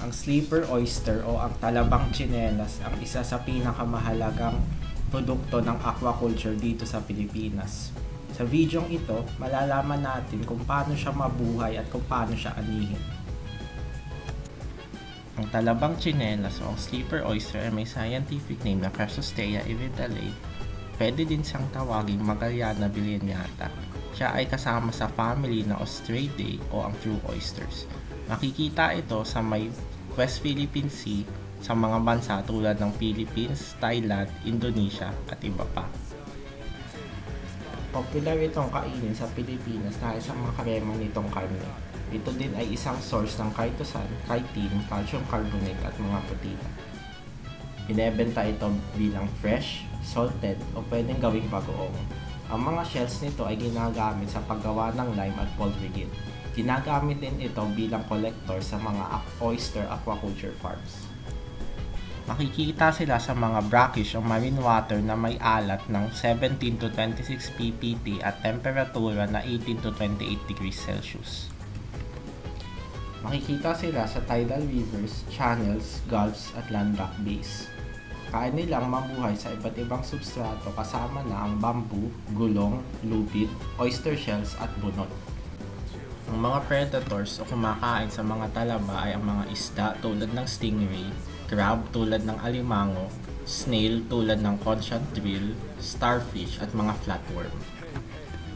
Ang sleeper oyster o ang talabang tsinelas ang isa sa pinakamahalagang produkto ng aquaculture dito sa Pilipinas. Sa videong ito, malalaman natin kung paano siya mabuhay at kung paano siya anihin. Ang talabang tsinelas o ang sleeper oyster ay may scientific name na Chrysostea evidale. Pwede din siyang tawaging Magallana bilineata. Siya ay kasama sa family na Ostridae o ang true oysters. Makikita ito sa may West Philippine Sea sa mga bansa tulad ng Philippines, Thailand, Indonesia at iba pa. Popular itong kainin sa Pilipinas dahil sa mga karema nitong karne. Ito din ay isang source ng chitosan, chitin, calcium carbonate at mga protina. Binebenta ito bilang fresh, salted o pwedeng gawing bagoong. Ang mga shells nito ay ginagamit sa paggawa ng lime at poultry gill. Ginagamit din ito bilang collector sa mga oyster aquaculture farms. Makikita sila sa mga brackish o marine water na may alat ng 17 to 26 ppt at temperatura na 18 to 28 degrees Celsius. Makikita sila sa tidal rivers, channels, gulfs at landlocked bays. Kaya nilang mabuhay sa iba't ibang substrato kasama na ang bamboo, gulong, lubid, oyster shells at bunot. Ang mga predators o kumakain sa mga talaba ay ang mga isda tulad ng stingray, crab tulad ng alimango, snail tulad ng conchant drill, starfish at mga flatworm.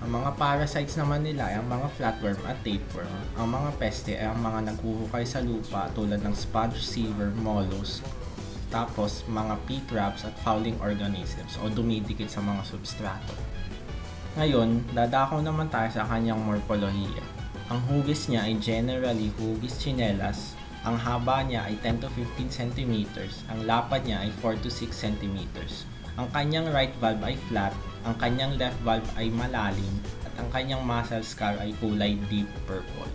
Ang mga parasites naman nila ay ang mga flatworm at tapeworm. Ang mga peste ay ang mga naghuhukay sa lupa tulad ng sponge silver, mollusk, tapos mga pea traps at fouling organisms o dumidikit sa mga substrato. Ngayon, dadako naman tayo sa kanyang morpolohiya. Ang hugis niya ay generally hugis tsinelas, ang haba niya ay 10 to 15 cm, ang lapad niya ay 4 to 6 cm. Ang kanyang right valve ay flat, ang kanyang left valve ay malalim, at ang kanyang muscle scar ay kulay deep purple.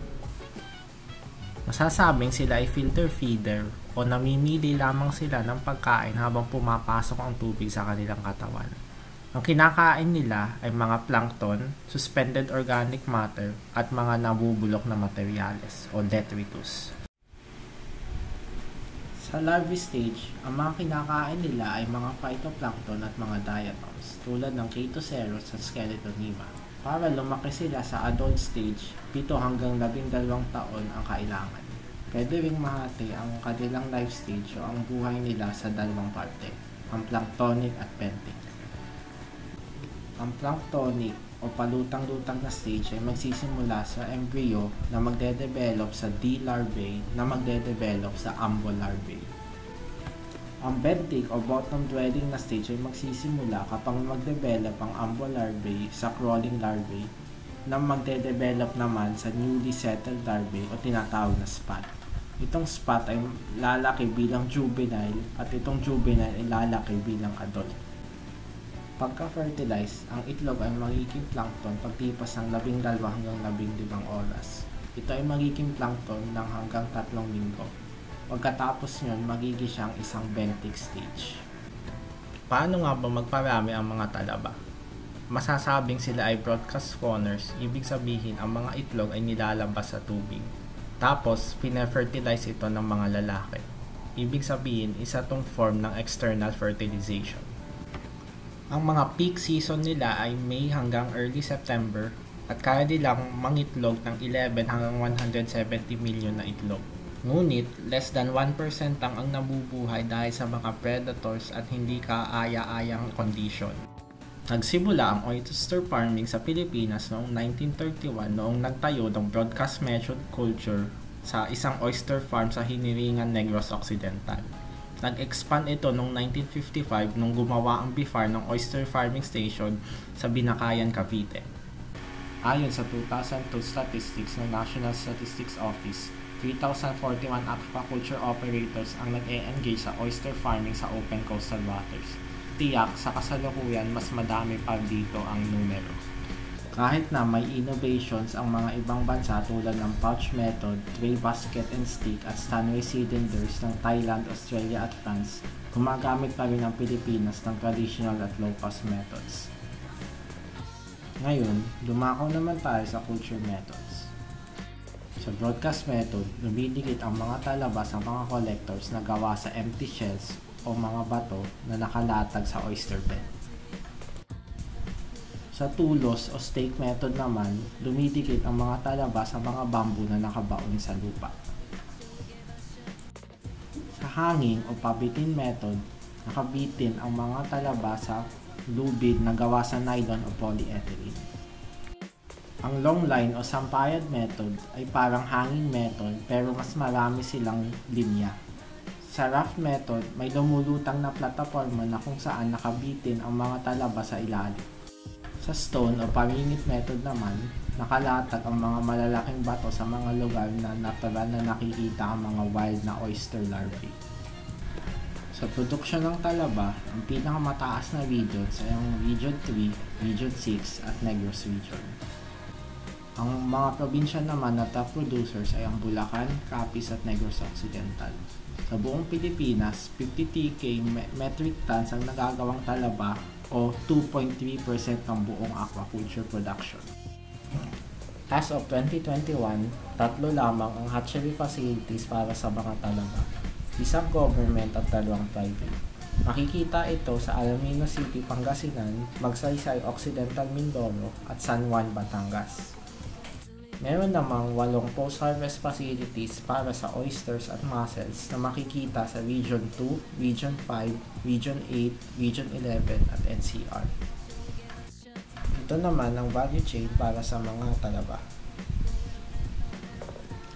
Masasabing sila ay filter feeder o namimili lamang sila ng pagkain habang pumapasok ang tubig sa kanilang katawan. Ang kinakain nila ay mga plankton, suspended organic matter, at mga nabubulok na materyales o detritus. Sa larvae stage, ang mga kinakain nila ay mga phytoplankton at mga diatoms tulad ng Chaetoceros at Skeletonema. Para lumaki sila sa adult stage, 7 hanggang 12 taon ang kailangan. Pwede ring mahati ang kanilang life stage o ang buhay nila sa dalawang parte, ang planktonic at benthic. Ang planktonic o palutang-lutang na stage ay magsisimula sa embryo na magde-develop sa D larvae na magde-develop sa ambo larvae. Ang benthic o bottom-dwelling na stage ay magsisimula kapag magdevelop ang ambo larvae sa crawling larvae na magde-develop naman sa newly settled larvae o tinatawag na spot. Itong spot ay lalaki bilang juvenile at itong juvenile ay lalaki bilang adult. Pagka-fertilize, ang itlog ay magiging plankton pagtipas ng 12 hanggang 15 oras. Ito ay magiging plankton ng hanggang 3 linggo. Pagkatapos nyon, magiging siyang isang benthic stage. Paano nga ba magparami ang mga talaba? Masasabing sila ay broadcast spawners, ibig sabihin ang mga itlog ay nilalabas sa tubig. Tapos, pina-fertilize ito ng mga lalaki. Ibig sabihin, isa tong form ng external fertilization. Ang mga peak season nila ay May hanggang early September at kaya nilang mangitlog ng 11 hanggang 170 million na itlog. Ngunit, less than 1% ang nabubuhay dahil sa mga predators at hindi kaaya-ayang condition. Nagsimula ang oyster farming sa Pilipinas noong 1931 noong nagtayo ng broadcast method culture sa isang oyster farm sa Hiniringan, Negros Occidental. Nag-expand ito noong 1955 nung gumawa ang BIFAR ng oyster farming station sa Binakayan, Cavite. Ayon sa 2002 statistics ng National Statistics Office, 3,041 aquaculture operators ang nag-e-engage sa oyster farming sa open coastal waters. Tiyak sa kasalukuyan mas madami pa dito ang numero. Kahit na may innovations ang mga ibang bansa tulad ng pouch method, tray basket and stick at Stanway cylinders ng Thailand, Australia at France, gumagamit pa rin ang Pilipinas ng traditional at low-cost methods. Ngayon, dumako naman tayo sa culture methods. Sa broadcast method, dumidikit ang mga talaba sa mga collectors na gawa sa empty shells o mga bato na nakalatag sa oyster bed. Sa tulos o stake method naman, dumidikit ang mga talaba sa mga bamboo na nakabaon sa lupa. Sa hanging o pabitin method, nakabitin ang mga talaba sa lubid na gawa sa nylon o polyethylene. Ang long line o sampayad method ay parang hanging method pero mas marami silang linya. Sa raft method, may lumulutang na plataforma na kung saan nakabitin ang mga talaba sa ilalim. Sa stone o paringit method naman, nakalatag ang mga malalaking bato sa mga lugar na natural na nakikita ang mga wild na oyster larvae. Sa produksyon ng talaba, ang pinakamataas na regions ay ang Region 3, Region 6 at Negros Region. Ang mga probinsya naman na top producers ay ang Bulacan, Capiz at Negros Occidental. Sa buong Pilipinas, 50 TK metric tons ang nagagawang talaba o 2.3% ng buong aquaculture production. As of 2021, 3 lamang ang hatchery facilities para sa mga talaba, isang government at 2 private. Makikita ito sa Alamino City, Pangasinan, Magsaysay Occidental, Mindoro at San Juan, Batangas. Meron namang 8 post-harvest facilities para sa oysters at mussels na makikita sa Region 2, Region 5, Region 8, Region 11 at NCR. Ito naman ang value chain para sa mga talaba.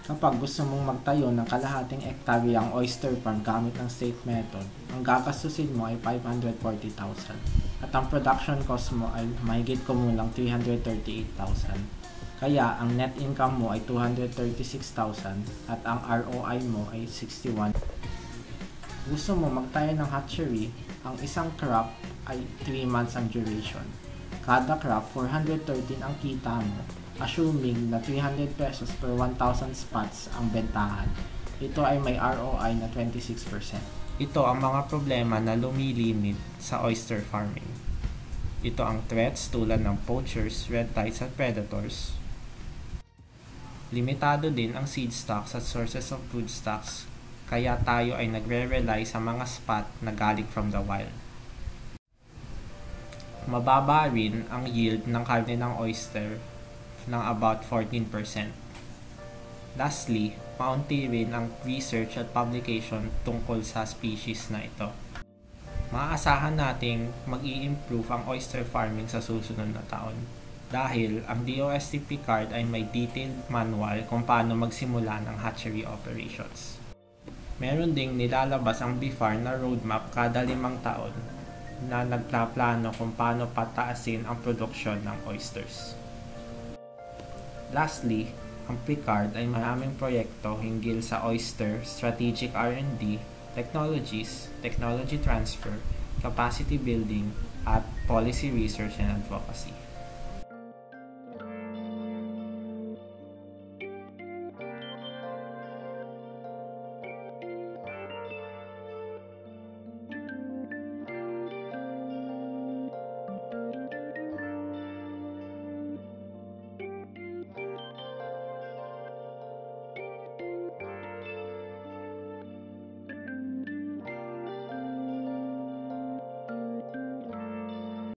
Kapag gusto mong magtayo ng kalahating ektaryang oyster farm gamit ng stake method, ang gagastusin mo ay 540,000 at ang production cost mo ay mahigit kumulang 338,000. Kaya ang net income mo ay 236,000 at ang ROI mo ay 61. Gusto mo magtayo ng hatchery, ang isang crop ay 3 months ang duration. Kada crop, 413 ang kita mo, assuming na 300 pesos per 1,000 spots ang bentahan. Ito ay may ROI na 26%. Ito ang mga problema na lumilimit sa oyster farming. Ito ang threats tulad ng poachers, red tides at predators. Limitado din ang seed stocks at sources of food stocks, kaya tayo ay nagre-rely sa mga spot na galing from the wild. Mababa rin ang yield ng karne ng oyster ng about 14%. Lastly, paunti rin ang research at publication tungkol sa species na ito. Maaasahan nating mag-i-improve ang oyster farming sa susunod na taon dahil ang DOST card ay may detailed manual kung paano magsimula ng hatchery operations. Meron ding nilalabas ang BIFAR na roadmap kada 5 taon na nagplaplano kung paano pataasin ang produksyon ng oysters. Lastly, ang PICARD ay maraming proyekto hinggil sa oyster, strategic R&D, technologies, technology transfer, capacity building, at policy research and advocacy.